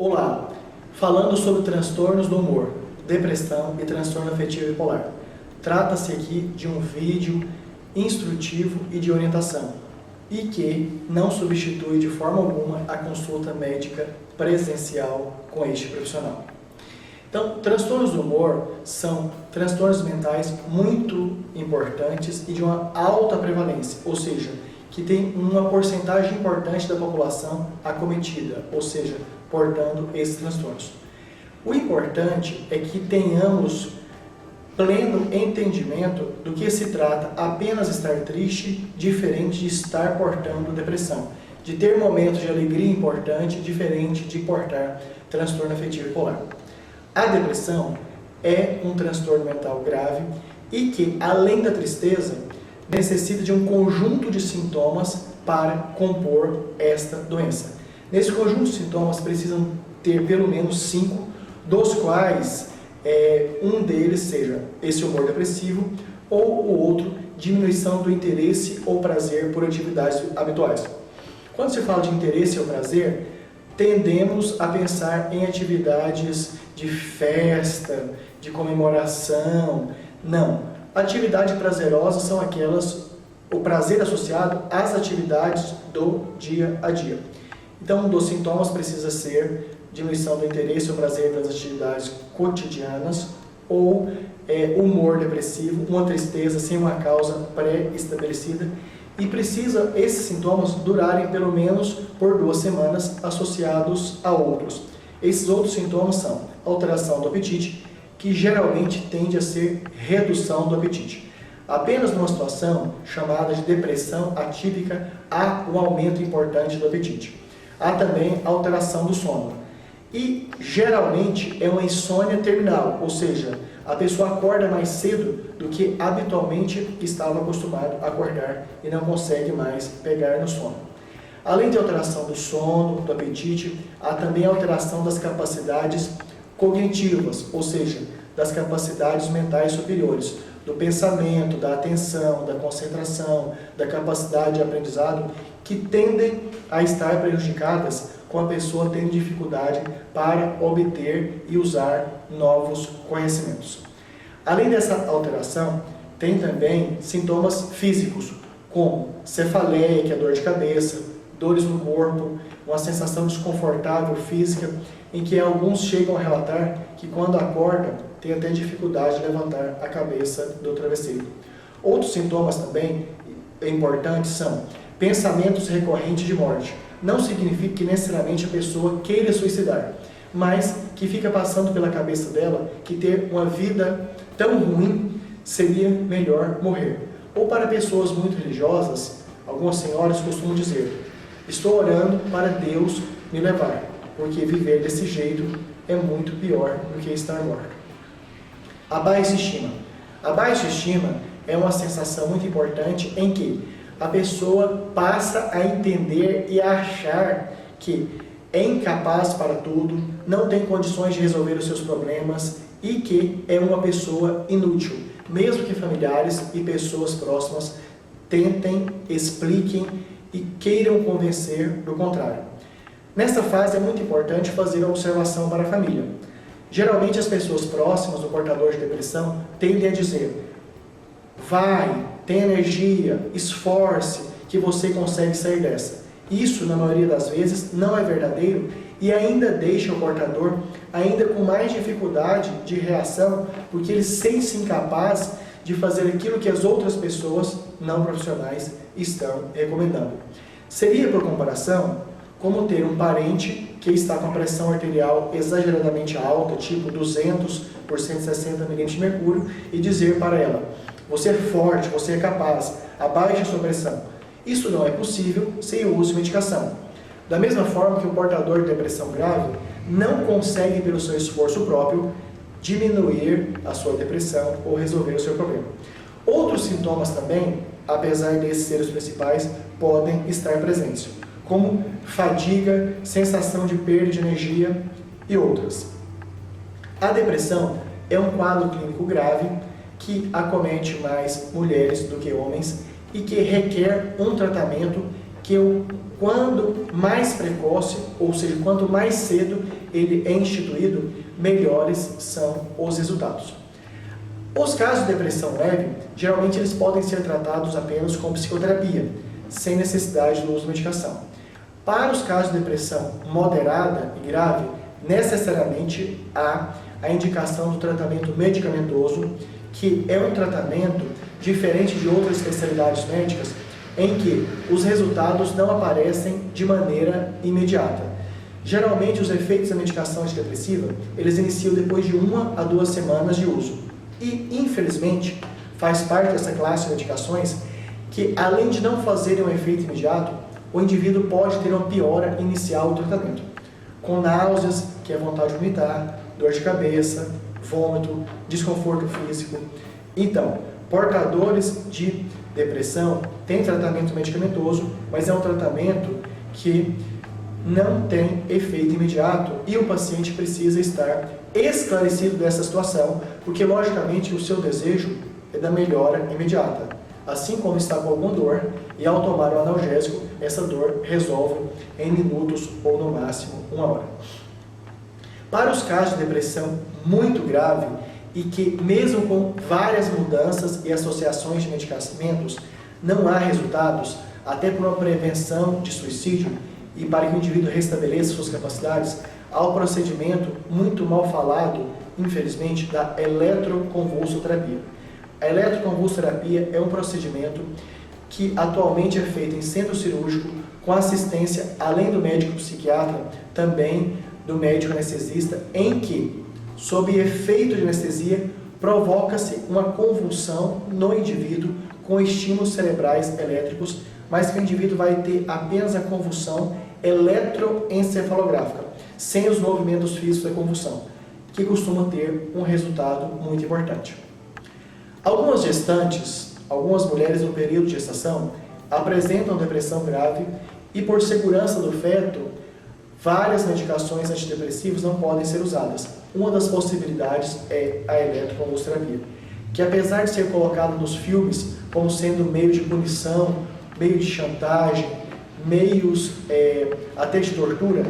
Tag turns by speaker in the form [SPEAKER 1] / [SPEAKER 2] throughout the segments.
[SPEAKER 1] Olá, falando sobre transtornos do humor, depressão e transtorno afetivo bipolar. Trata-se aqui de um vídeo instrutivo e de orientação, e que não substitui de forma alguma a consulta médica presencial com este profissional. Então, transtornos do humor são transtornos mentais muito importantes e de uma alta prevalência, ou seja, que tem uma porcentagem importante da população acometida, ou seja, portando esses transtornos. O importante é que tenhamos pleno entendimento do que se trata apenas estar triste, diferente de estar portando depressão, de ter momentos de alegria importante, diferente de portar transtorno afetivo bipolar. A depressão é um transtorno mental grave e que, além da tristeza, necessita de um conjunto de sintomas para compor esta doença. Nesse conjunto de sintomas precisam ter pelo menos 5, dos quais um deles seja esse humor depressivo ou o outro, diminuição do interesse ou prazer por atividades habituais. Quando se fala de interesse ou prazer, tendemos a pensar em atividades de festa, de comemoração. Não. Atividades prazerosas são aquelas, o prazer associado às atividades do dia a dia. Então, um dos sintomas precisa ser diminuição do interesse ou prazer pelas atividades cotidianas ou humor depressivo, uma tristeza sem uma causa pré-estabelecida, e precisa esses sintomas durarem pelo menos por 2 semanas associados a outros. Esses outros sintomas são alteração do apetite, que geralmente tende a ser redução do apetite. Apenas numa situação chamada de depressão atípica há um aumento importante do apetite. Há também alteração do sono. E geralmente é uma insônia terminal, ou seja, a pessoa acorda mais cedo do que habitualmente estava acostumado a acordar e não consegue mais pegar no sono. Além de alteração do sono, do apetite, há também alteração das capacidades cognitivas, ou seja, das capacidades mentais superiores, do pensamento, da atenção, da concentração, da capacidade de aprendizado, que tendem a estar prejudicadas com a pessoa tendo dificuldade para obter e usar novos conhecimentos. Além dessa alteração, tem também sintomas físicos, como cefaleia, que é dor de cabeça, dores no corpo, uma sensação desconfortável física, em que alguns chegam a relatar que quando acorda, tem até dificuldade de levantar a cabeça do travesseiro. Outros sintomas também importantes são pensamentos recorrentes de morte. Não significa que necessariamente a pessoa queira suicidar, mas que fica passando pela cabeça dela que ter uma vida tão ruim seria melhor morrer. Ou para pessoas muito religiosas, algumas senhoras costumam dizer: estou orando para Deus me levar, porque viver desse jeito é muito pior do que estar morto. A baixa estima. A baixa estima é uma sensação muito importante em que a pessoa passa a entender e a achar que é incapaz para tudo, não tem condições de resolver os seus problemas e que é uma pessoa inútil, mesmo que familiares e pessoas próximas tentem, expliquem e queiram convencer do contrário. Nesta fase é muito importante fazer a observação para a família. Geralmente as pessoas próximas do portador de depressão tendem a dizer: vai, tem energia, esforce, que você consegue sair dessa. Isso, na maioria das vezes, não é verdadeiro e ainda deixa o portador ainda com mais dificuldade de reação, porque ele sente-se incapaz de fazer aquilo que as outras pessoas não profissionais estão recomendando. Seria, por comparação, como ter um parente que está com a pressão arterial exageradamente alta, tipo 200 por 160 milímetros de mercúrio, e dizer para ela: você é forte, você é capaz, abaixe a sua pressão. Isso não é possível sem o uso de medicação. Da mesma forma que o portador de depressão grave não consegue, pelo seu esforço próprio, diminuir a sua depressão ou resolver o seu problema. Outros sintomas também, apesar desses ser os principais, podem estar presentes, como fadiga, sensação de perda de energia e outras. A depressão é um quadro clínico grave que acomete mais mulheres do que homens e que requer um tratamento que quando mais precoce, ou seja, quanto mais cedo ele é instituído, melhores são os resultados. Os casos de depressão leve, geralmente eles podem ser tratados apenas com psicoterapia, sem necessidade do uso de medicação. Para os casos de depressão moderada e grave, necessariamente há a indicação do tratamento medicamentoso, que é um tratamento diferente de outras especialidades médicas, em que os resultados não aparecem de maneira imediata. Geralmente, os efeitos da medicação antidepressiva, eles iniciam depois de 1 a 2 semanas de uso. E, infelizmente, faz parte dessa classe de medicações que, além de não fazerem um efeito imediato, o indivíduo pode ter uma piora inicial do tratamento, com náuseas, que é vontade de vomitar, dor de cabeça, vômito, desconforto físico. Então, portadores de depressão têm tratamento medicamentoso, mas é um tratamento que não tem efeito imediato e o paciente precisa estar esclarecido dessa situação, porque logicamente o seu desejo é da melhora imediata. Assim como está com alguma dor, e ao tomar o analgésico, essa dor resolve em minutos ou no máximo 1 hora. Para os casos de depressão muito grave e que mesmo com várias mudanças e associações de medicamentos não há resultados, até por uma prevenção de suicídio e para que o indivíduo restabeleça suas capacidades, há o procedimento muito mal falado, infelizmente, da eletroconvulsoterapia. A eletroconvulsoterapia é um procedimento que atualmente é feito em centro cirúrgico com assistência, além do médico psiquiatra, também do médico anestesista, em que, sob efeito de anestesia, provoca-se uma convulsão no indivíduo com estímulos cerebrais elétricos, mas que o indivíduo vai ter apenas a convulsão eletroencefalográfica, sem os movimentos físicos da convulsão, que costuma ter um resultado muito importante. Algumas gestantes, algumas mulheres no período de gestação, apresentam depressão grave e, por segurança do feto, várias medicações antidepressivas não podem ser usadas. Uma das possibilidades é a eletroconvulsoterapia, que apesar de ser colocada nos filmes como sendo meio de punição, meio de chantagem, meios até de tortura,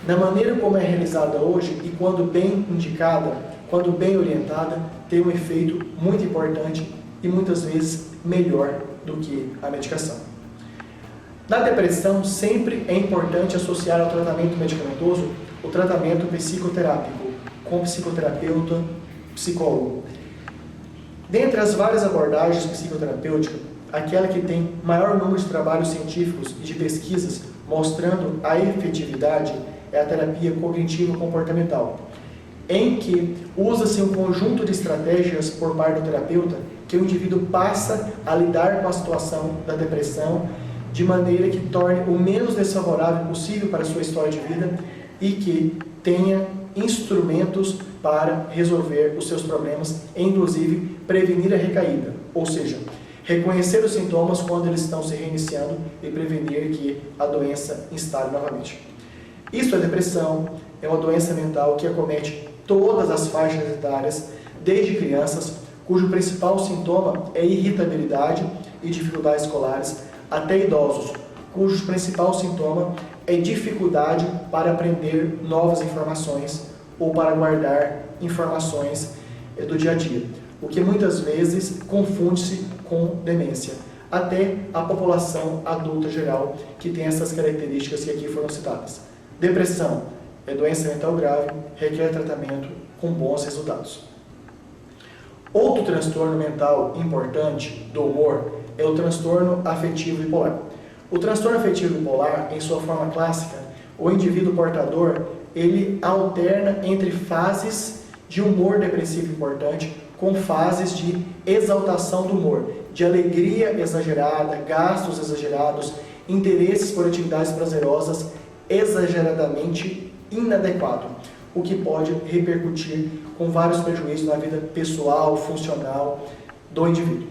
[SPEAKER 1] na maneira como é realizada hoje e quando bem indicada, quando bem orientada, tem um efeito muito importante e muitas vezes melhor do que a medicação. Na depressão, sempre é importante associar ao tratamento medicamentoso o tratamento psicoterápico, com psicoterapeuta, psicólogo. Dentre as várias abordagens psicoterapêuticas, aquela que tem maior número de trabalhos científicos e de pesquisas mostrando a efetividade é a terapia cognitivo-comportamental, em que usa-se um conjunto de estratégias por parte do terapeuta que o indivíduo passa a lidar com a situação da depressão de maneira que torne o menos desfavorável possível para a sua história de vida e que tenha instrumentos para resolver os seus problemas, inclusive prevenir a recaída, ou seja, reconhecer os sintomas quando eles estão se reiniciando e prevenir que a doença instale novamente. Isso é depressão, é uma doença mental que acomete todas as faixas etárias, desde crianças, cujo principal sintoma é irritabilidade e dificuldades escolares, até idosos, cujo principal sintoma é dificuldade para aprender novas informações ou para guardar informações do dia a dia, o que muitas vezes confunde-se com demência, até a população adulta geral que tem essas características que aqui foram citadas. Depressão é doença mental grave, requer tratamento com bons resultados. Outro transtorno mental importante do humor é o transtorno afetivo bipolar. O transtorno afetivo bipolar, em sua forma clássica, o indivíduo portador, ele alterna entre fases de humor depressivo importante com fases de exaltação do humor, de alegria exagerada, gastos exagerados, interesses por atividades prazerosas exageradamente inadequado, o que pode repercutir com vários prejuízos na vida pessoal, funcional do indivíduo.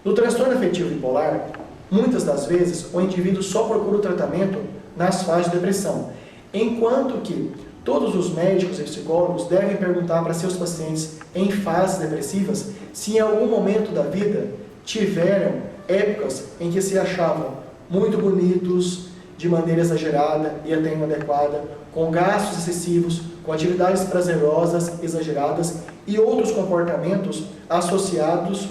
[SPEAKER 1] No transtorno afetivo bipolar, muitas das vezes o indivíduo só procura o tratamento nas fases de depressão, enquanto que todos os médicos e psicólogos devem perguntar para seus pacientes em fases depressivas se em algum momento da vida tiveram épocas em que se achavam muito bonitos, de maneira exagerada e até inadequada, com gastos excessivos, com atividades prazerosas exageradas e outros comportamentos associados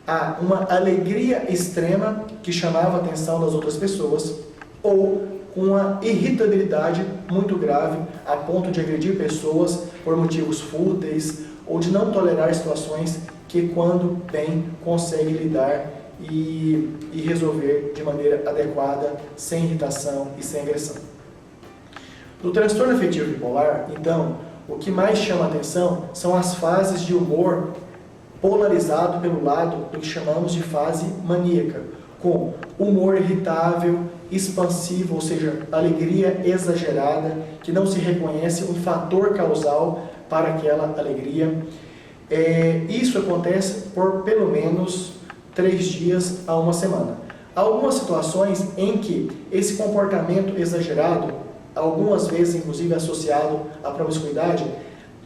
[SPEAKER 1] a uma alegria extrema que chamava a atenção das outras pessoas, ou com uma irritabilidade muito grave a ponto de agredir pessoas por motivos fúteis ou de não tolerar situações que, quando bem, consegue lidar e resolver de maneira adequada, sem irritação e sem agressão. No transtorno afetivo bipolar, então, o que mais chama a atenção são as fases de humor polarizado pelo lado do que chamamos de fase maníaca, com humor irritável, expansivo, ou seja, alegria exagerada, que não se reconhece um fator causal para aquela alegria. Isso acontece por pelo menos 3 dias a 1 semana. Há algumas situações em que esse comportamento exagerado, algumas vezes inclusive associado à promiscuidade,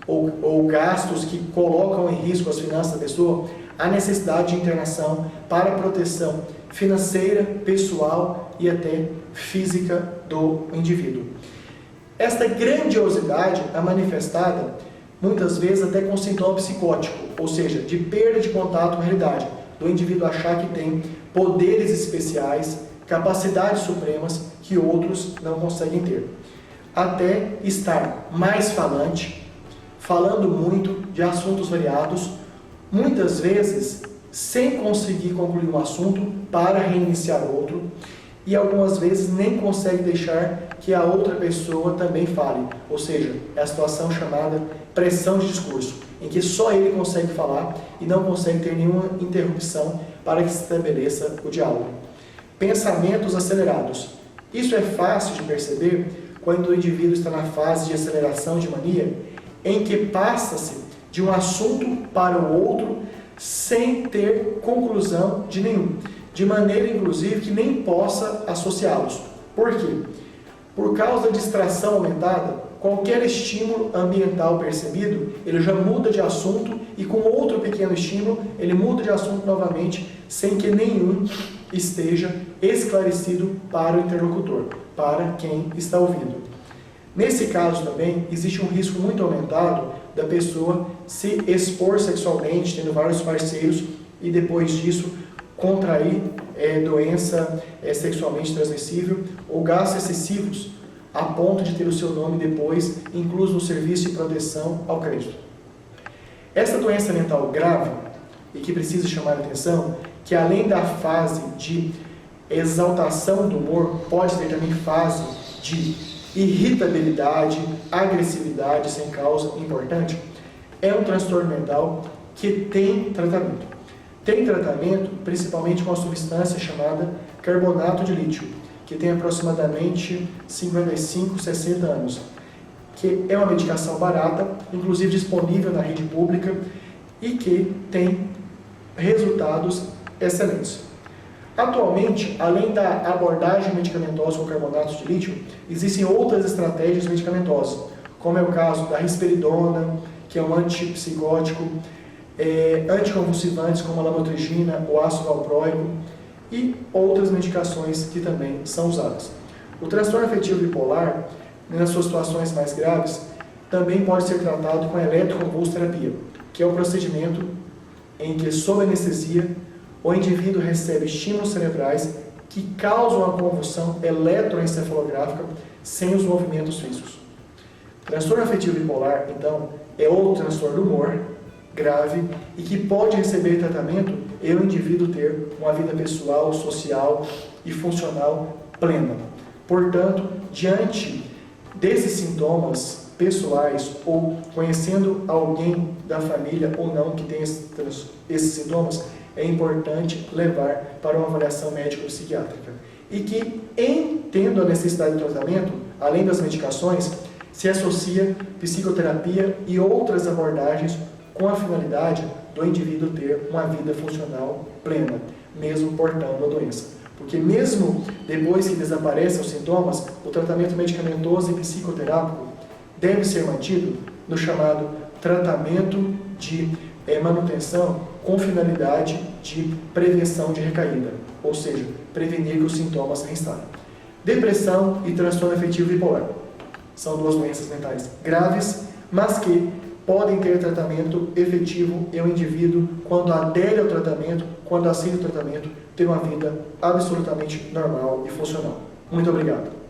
[SPEAKER 1] ou gastos que colocam em risco as finanças da pessoa, há necessidade de internação para proteção financeira, pessoal e até física do indivíduo. Esta grandiosidade é manifestada muitas vezes até com sintoma psicótico, ou seja, de perda de contato com a realidade, do indivíduo achar que tem poderes especiais, capacidades supremas que outros não conseguem ter, até estar mais falante, falando muito de assuntos variados, muitas vezes sem conseguir concluir um assunto para reiniciar outro, e algumas vezes nem consegue deixar que a outra pessoa também fale, ou seja, é a situação chamada pressão de discurso, em que só ele consegue falar e não consegue ter nenhuma interrupção para que se estabeleça o diálogo. Pensamentos acelerados. Isso é fácil de perceber quando o indivíduo está na fase de aceleração de mania, em que passa-se de um assunto para o outro sem ter conclusão de nenhum, de maneira inclusive que nem possa associá-los. Por quê? Por causa da distração aumentada, qualquer estímulo ambiental percebido, ele já muda de assunto e com outro pequeno estímulo, ele muda de assunto novamente, sem que nenhum esteja esclarecido para o interlocutor, para quem está ouvindo. Nesse caso também, existe um risco muito aumentado da pessoa se expor sexualmente, tendo vários parceiros, e depois disso contrair doença sexualmente transmissível ou gastos excessivos, a ponto de ter o seu nome depois incluso no serviço de proteção ao crédito. Essa doença mental grave, e que precisa chamar a atenção, que além da fase de exaltação do humor, pode ter também fase de irritabilidade, agressividade sem causa importante, é um transtorno mental que tem tratamento. Tem tratamento principalmente com uma substância chamada carbonato de lítio, que tem aproximadamente 55, 60 anos, que é uma medicação barata, inclusive disponível na rede pública e que tem resultados excelentes. Atualmente, além da abordagem medicamentosa com carbonato de lítio, existem outras estratégias medicamentosas, como é o caso da risperidona, que é um antipsicótico, anticonvulsivantes como a lamotrigina, o ácido valproico e outras medicações que também são usadas. O transtorno afetivo bipolar, nas suas situações mais graves, também pode ser tratado com a eletroconvulsoterapia, que é o procedimento em que, sob anestesia, o indivíduo recebe estímulos cerebrais que causam a convulsão eletroencefalográfica sem os movimentos físicos. O transtorno afetivo bipolar, então, é outro transtorno do humor grave e que pode receber tratamento e o indivíduo ter uma vida pessoal, social e funcional plena. Portanto, diante desses sintomas pessoais ou conhecendo alguém da família ou não que tem esses sintomas, é importante levar para uma avaliação médico-psiquiátrica. E que, em tendo a necessidade de tratamento, além das medicações, se associa psicoterapia e outras abordagens com a finalidade do indivíduo ter uma vida funcional plena, mesmo portando a doença. Porque mesmo depois que desaparecem os sintomas, o tratamento medicamentoso e psicoterápico deve ser mantido no chamado tratamento de manutenção com finalidade de prevenção de recaída, ou seja, prevenir que os sintomas se reinstalem. Depressão e transtorno afetivo bipolar são duas doenças mentais graves, mas que podem ter tratamento efetivo e o indivíduo, quando adere ao tratamento, quando aceita o tratamento, ter uma vida absolutamente normal e funcional. Muito obrigado.